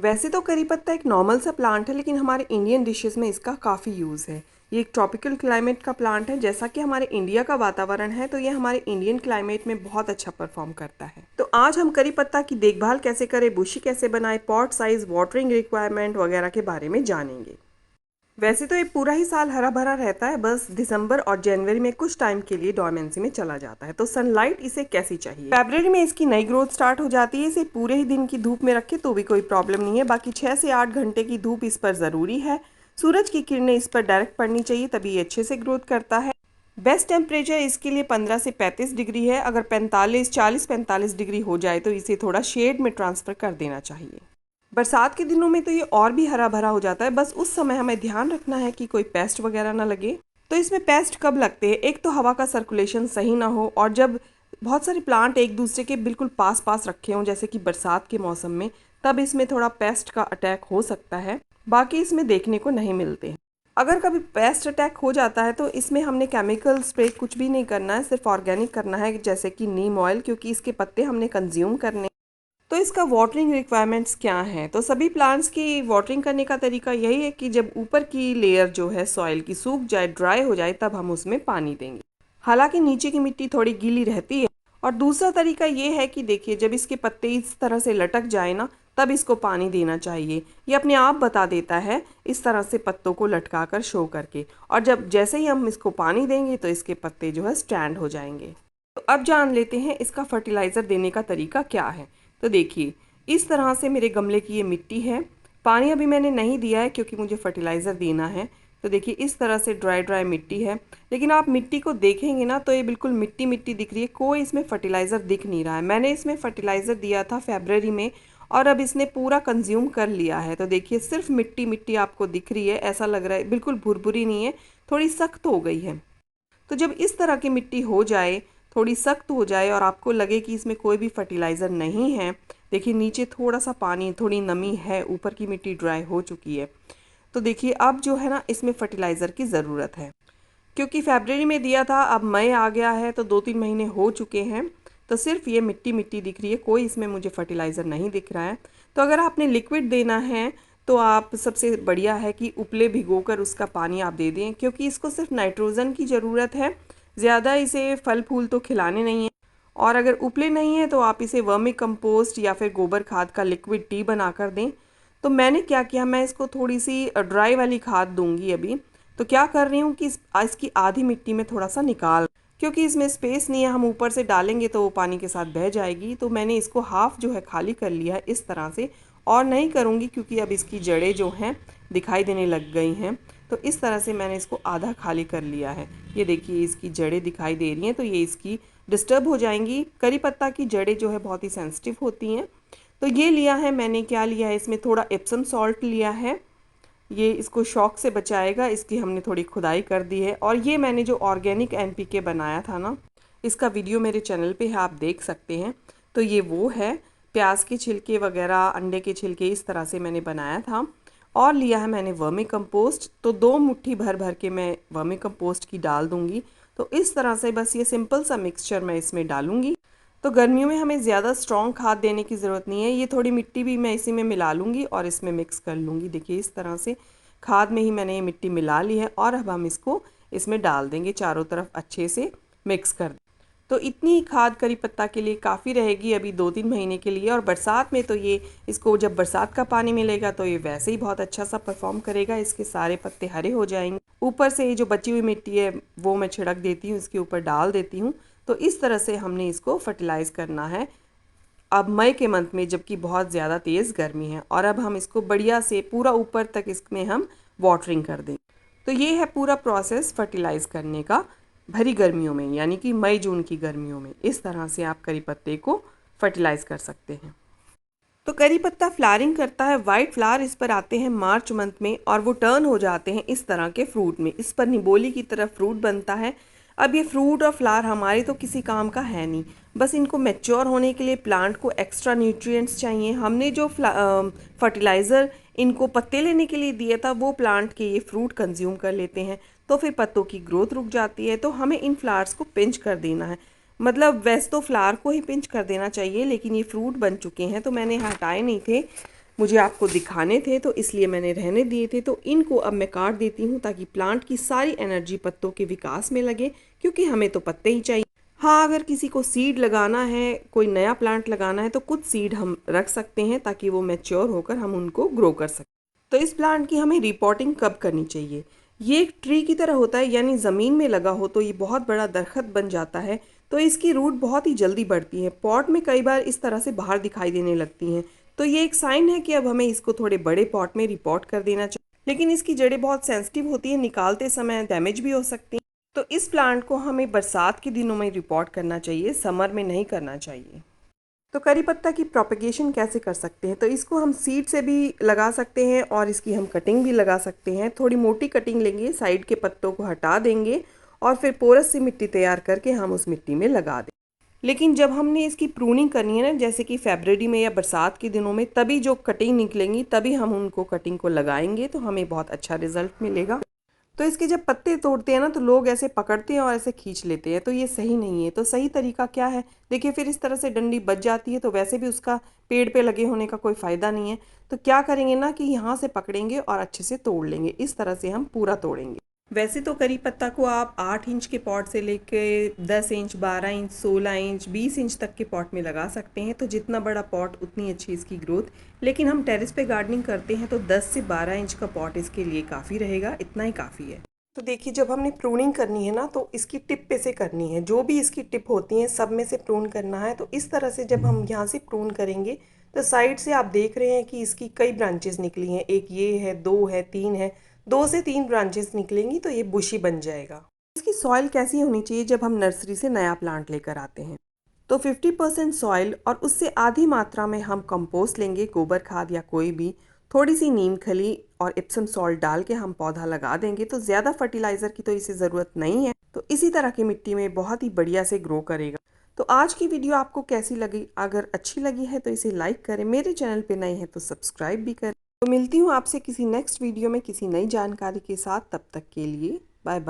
वैसे तो करी पत्ता एक नॉर्मल सा प्लांट है, लेकिन हमारे इंडियन डिशेस में इसका काफ़ी यूज़ है। ये एक ट्रॉपिकल क्लाइमेट का प्लांट है। जैसा कि हमारे इंडिया का वातावरण है, तो ये हमारे इंडियन क्लाइमेट में बहुत अच्छा परफॉर्म करता है। तो आज हम करी पत्ता की देखभाल कैसे करें, बुशी कैसे बनाएं, पॉट साइज, वाटरिंग रिक्वायरमेंट वगैरह के बारे में जानेंगे। वैसे तो ये पूरा ही साल हरा भरा रहता है, बस दिसंबर और जनवरी में कुछ टाइम के लिए डोरमेंसी में चला जाता है। तो सनलाइट इसे कैसी चाहिए। फरवरी में इसकी नई ग्रोथ स्टार्ट हो जाती है। इसे पूरे ही दिन की धूप में रखे तो भी कोई प्रॉब्लम नहीं है, बाकी 6 से 8 घंटे की धूप इस पर ज़रूरी है। सूरज की किरणें इस पर डायरेक्ट पड़नी चाहिए, तभी ये अच्छे से ग्रोथ करता है। बेस्ट टेम्परेचर इसके लिए 15 से 35 डिग्री है। अगर 40-45 डिग्री हो जाए तो इसे थोड़ा शेड में ट्रांसफ़र कर देना चाहिए। बरसात के दिनों में तो ये और भी हरा भरा हो जाता है, बस उस समय हमें ध्यान रखना है कि कोई पेस्ट वगैरह ना लगे। तो इसमें पेस्ट कब लगते हैं, एक तो हवा का सर्कुलेशन सही ना हो, और जब बहुत सारे प्लांट एक दूसरे के बिल्कुल पास पास रखे हों, जैसे कि बरसात के मौसम में, तब इसमें थोड़ा पेस्ट का अटैक हो सकता है। बाकी इसमें देखने को नहीं मिलते हैं। अगर कभी पेस्ट अटैक हो जाता है तो इसमें हमने केमिकल स्प्रे कुछ भी नहीं करना है, सिर्फ ऑर्गेनिक करना है, जैसे कि नीम ऑयल, क्योंकि इसके पत्ते हमने कंज्यूम करने। तो इसका वाटरिंग रिक्वायरमेंट्स क्या हैं? तो सभी प्लांट्स की वाटरिंग करने का तरीका यही है कि जब ऊपर की लेयर जो है सॉइल की सूख जाए, ड्राई हो जाए, तब हम उसमें पानी देंगे। हालांकि नीचे की मिट्टी थोड़ी गीली रहती है। और दूसरा तरीका ये है कि देखिए, जब इसके पत्ते इस तरह से लटक जाए ना, तब इसको पानी देना चाहिए। ये अपने आप बता देता है इस तरह से पत्तों को लटका कर शो करके। और जब जैसे ही हम इसको पानी देंगे तो इसके पत्ते जो है स्टैंड हो जाएंगे। तो अब जान लेते हैं इसका फर्टिलाइज़र देने का तरीका क्या है। तो देखिए, इस तरह से मेरे गमले की ये मिट्टी है। पानी अभी मैंने नहीं दिया है क्योंकि मुझे फर्टिलाइज़र देना है। तो देखिए, इस तरह से ड्राई ड्राई मिट्टी है, लेकिन आप मिट्टी को देखेंगे ना तो ये बिल्कुल मिट्टी मिट्टी दिख रही है, कोई इसमें फर्टिलाइज़र दिख नहीं रहा है। मैंने इसमें फर्टिलाइज़र दिया था फरवरी में, और अब इसने पूरा कंज्यूम कर लिया है। तो देखिए, सिर्फ मिट्टी मिट्टी आपको दिख रही है, ऐसा लग रहा है, बिल्कुल भुरभुरी नहीं है, थोड़ी सख्त हो गई है। तो जब इस तरह की मिट्टी हो जाए, थोड़ी सख्त हो जाए, और आपको लगे कि इसमें कोई भी फर्टिलाइज़र नहीं है, देखिए नीचे थोड़ा सा पानी, थोड़ी नमी है, ऊपर की मिट्टी ड्राई हो चुकी है, तो देखिए अब जो है ना, इसमें फर्टिलाइज़र की ज़रूरत है। क्योंकि फरवरी में दिया था, अब मई आ गया है, तो 2-3 महीने हो चुके हैं। तो सिर्फ ये मिट्टी मिट्टी दिख रही है, कोई इसमें मुझे फर्टिलाइज़र नहीं दिख रहा है। तो अगर आपने लिक्विड देना है तो आप सबसे बढ़िया है कि उपले भिगोकर उसका पानी आप दे दें, क्योंकि इसको सिर्फ नाइट्रोजन की ज़रूरत है, ज़्यादा इसे फल फूल तो खिलाने नहीं है। और अगर उपले नहीं है तो आप इसे वर्मी कंपोस्ट या फिर गोबर खाद का लिक्विड टी बना कर दें। तो मैंने क्या किया, मैं इसको थोड़ी सी ड्राई वाली खाद दूंगी अभी। तो क्या कर रही हूँ कि इसकी आधी मिट्टी में थोड़ा सा निकाल, क्योंकि इसमें स्पेस नहीं है, हम ऊपर से डालेंगे तो वो पानी के साथ बह जाएगी। तो मैंने इसको हाफ जो है खाली कर लिया है इस तरह से, और नहीं करूँगी क्योंकि अब इसकी जड़ें जो हैं दिखाई देने लग गई हैं। तो इस तरह से मैंने इसको आधा खाली कर लिया है। ये देखिए, इसकी जड़ें दिखाई दे रही हैं, तो ये इसकी डिस्टर्ब हो जाएंगी। करी पत्ता की जड़ें जो है बहुत ही सेंसिटिव होती हैं। तो ये लिया है मैंने, क्या लिया है, इसमें थोड़ा एप्सम सॉल्ट लिया है, ये इसको शॉक से बचाएगा, इसकी हमने थोड़ी खुदाई कर दी है। और ये मैंने जो ऑर्गेनिक एनपीके बनाया था ना, इसका वीडियो मेरे चैनल पे है, आप देख सकते हैं। तो ये वो है, प्याज के छिलके वगैरह, अंडे के छिलके, इस तरह से मैंने बनाया था। और लिया है मैंने वर्मी कंपोस्ट, तो 2 मुट्ठी भर भर के मैं वर्मी कंपोस्ट की डाल दूँगी। तो इस तरह से बस ये सिंपल सा मिक्सचर मैं इसमें डालूँगी। तो गर्मियों में हमें ज़्यादा स्ट्रॉन्ग खाद देने की ज़रूरत नहीं है। ये थोड़ी मिट्टी भी मैं इसी में मिला लूँगी और इसमें मिक्स कर लूँगी। देखिए, इस तरह से खाद में ही मैंने ये मिट्टी मिला ली है, और अब हम इसको इसमें डाल देंगे, चारों तरफ अच्छे से मिक्स कर। तो इतनी खाद करी पत्ता के लिए काफ़ी रहेगी अभी 2-3 महीने के लिए। और बरसात में तो ये, इसको जब बरसात का पानी मिलेगा तो ये वैसे ही बहुत अच्छा सा परफॉर्म करेगा, इसके सारे पत्ते हरे हो जाएंगे। ऊपर से ये जो बची हुई मिट्टी है वो मैं छिड़क देती हूँ, इसके ऊपर डाल देती हूँ। तो इस तरह से हमने इसको फर्टिलाइज़ करना है अब मई के मंथ में, जबकि बहुत ज़्यादा तेज़ गर्मी है। और अब हम इसको बढ़िया से पूरा ऊपर तक इसमें हम वाटरिंग कर दें। तो ये है पूरा प्रोसेस फर्टिलाइज़ करने का भरी गर्मियों में, यानी कि मई जून की गर्मियों में। इस तरह से आप करी पत्ते को फर्टिलाइज़ कर सकते हैं। तो करी पत्ता फ्लावरिंग करता है, वाइट फ्लावर इस पर आते हैं मार्च मंथ में, और वो टर्न हो जाते हैं इस तरह के फ्रूट में। इस पर निबोली की तरह फ्रूट बनता है। अब ये फ्रूट और फ्लावर हमारे तो किसी काम का है नहीं, बस इनको मैच्योर होने के लिए प्लांट को एक्स्ट्रा न्यूट्रिएंट्स चाहिए। हमने जो फर्टिलाइज़र इनको पत्ते लेने के लिए दिया था, वो प्लांट के ये फ्रूट कंज्यूम कर लेते हैं, तो फिर पत्तों की ग्रोथ रुक जाती है। तो हमें इन फ्लावर्स को पिंच कर देना है, मतलब वैसे तो फ्लावर को ही पिंच कर देना चाहिए, लेकिन ये फ्रूट बन चुके हैं तो मैंने हटाए नहीं थे। मुझे आपको दिखाने थे तो इसलिए मैंने रहने दिए थे। तो इनको अब मैं काट देती हूँ ताकि प्लांट की सारी एनर्जी पत्तों के विकास में लगे, क्योंकि हमें तो पत्ते ही चाहिए। हाँ, अगर किसी को सीड लगाना है, कोई नया प्लांट लगाना है, तो कुछ सीड हम रख सकते हैं ताकि वो मैच्योर होकर हम उनको ग्रो कर सकें। तो इस प्लांट की हमें रिपोर्टिंग कब करनी चाहिए? ये एक ट्री की तरह होता है, यानी ज़मीन में लगा हो तो ये बहुत बड़ा दरख्त बन जाता है। तो इसकी रूट बहुत ही जल्दी बढ़ती है। पॉट में कई बार इस तरह से बाहर दिखाई देने लगती हैं। तो ये एक साइन है कि अब हमें इसको थोड़े बड़े पॉट में रिपोर्ट कर देना चाहिए। लेकिन इसकी जड़ें बहुत सेंसिटिव होती हैं, निकालते समय डैमेज भी हो सकती हैं। तो इस प्लांट को हमें बरसात के दिनों में रिपोर्ट करना चाहिए, समर में नहीं करना चाहिए। तो करी पत्ता की प्रोपेगेशन कैसे कर सकते हैं? तो इसको हम सीड से भी लगा सकते हैं और इसकी हम कटिंग भी लगा सकते हैं। थोड़ी मोटी कटिंग लेंगे, साइड के पत्तों को हटा देंगे और फिर पोरस सी मिट्टी तैयार करके हम उस मिट्टी में लगा दें। लेकिन जब हमने इसकी प्रूनिंग करनी है ना, जैसे कि फरवरी में या बरसात के दिनों में, तभी जो कटिंग निकलेंगी तभी हम उनको कटिंग को लगाएंगे तो हमें बहुत अच्छा रिजल्ट मिलेगा। तो इसके जब पत्ते तोड़ते हैं ना, तो लोग ऐसे पकड़ते हैं और ऐसे खींच लेते हैं, तो ये सही नहीं है। तो सही तरीका क्या है? देखिए, फिर इस तरह से डंडी बच जाती है तो वैसे भी उसका पेड़ पे लगे होने का कोई फ़ायदा नहीं है। तो क्या करेंगे ना कि यहाँ से पकड़ेंगे और अच्छे से तोड़ लेंगे। इस तरह से हम पूरा तोड़ेंगे। वैसे तो करी पत्ता को आप 8 इंच के पॉट से लेके 10 इंच, 12 इंच, 16 इंच, 20 इंच तक के पॉट में लगा सकते हैं। तो जितना बड़ा पॉट उतनी अच्छी इसकी ग्रोथ। लेकिन हम टेरेस पे गार्डनिंग करते हैं तो 10 से 12 इंच का पॉट इसके लिए काफ़ी रहेगा, इतना ही काफ़ी है। तो देखिए, जब हमने प्रूनिंग करनी है ना, तो इसकी टिप पे से करनी है। जो भी इसकी टिप होती हैं सब में से प्रून करना है। तो इस तरह से जब हम यहाँ से प्रून करेंगे तो साइड से आप देख रहे हैं कि इसकी कई ब्रांचेस निकली हैं। एक ये है, 2 है, 3 है। 2 से 3 ब्रांचेस निकलेंगी तो ये बुशी बन जाएगा। इसकी सॉइल कैसी होनी चाहिए? जब हम नर्सरी से नया प्लांट लेकर आते हैं तो 50% सॉइल और उससे आधी मात्रा में हम कंपोस्ट लेंगे, गोबर खाद या कोई भी। थोड़ी सी नीम खली और इप्सम सॉल्ट डाल के हम पौधा लगा देंगे। तो ज़्यादा फर्टिलाइज़र की तो इसे ज़रूरत नहीं है। तो इसी तरह की मिट्टी में बहुत ही बढ़िया से ग्रो करेगा। तो आज की वीडियो आपको कैसी लगी? अगर अच्छी लगी है तो इसे लाइक करें, मेरे चैनल पे नए हैं तो सब्सक्राइब भी करें। तो मिलती हूँ आपसे किसी नेक्स्ट वीडियो में किसी नई जानकारी के साथ। तब तक के लिए बाय बाय।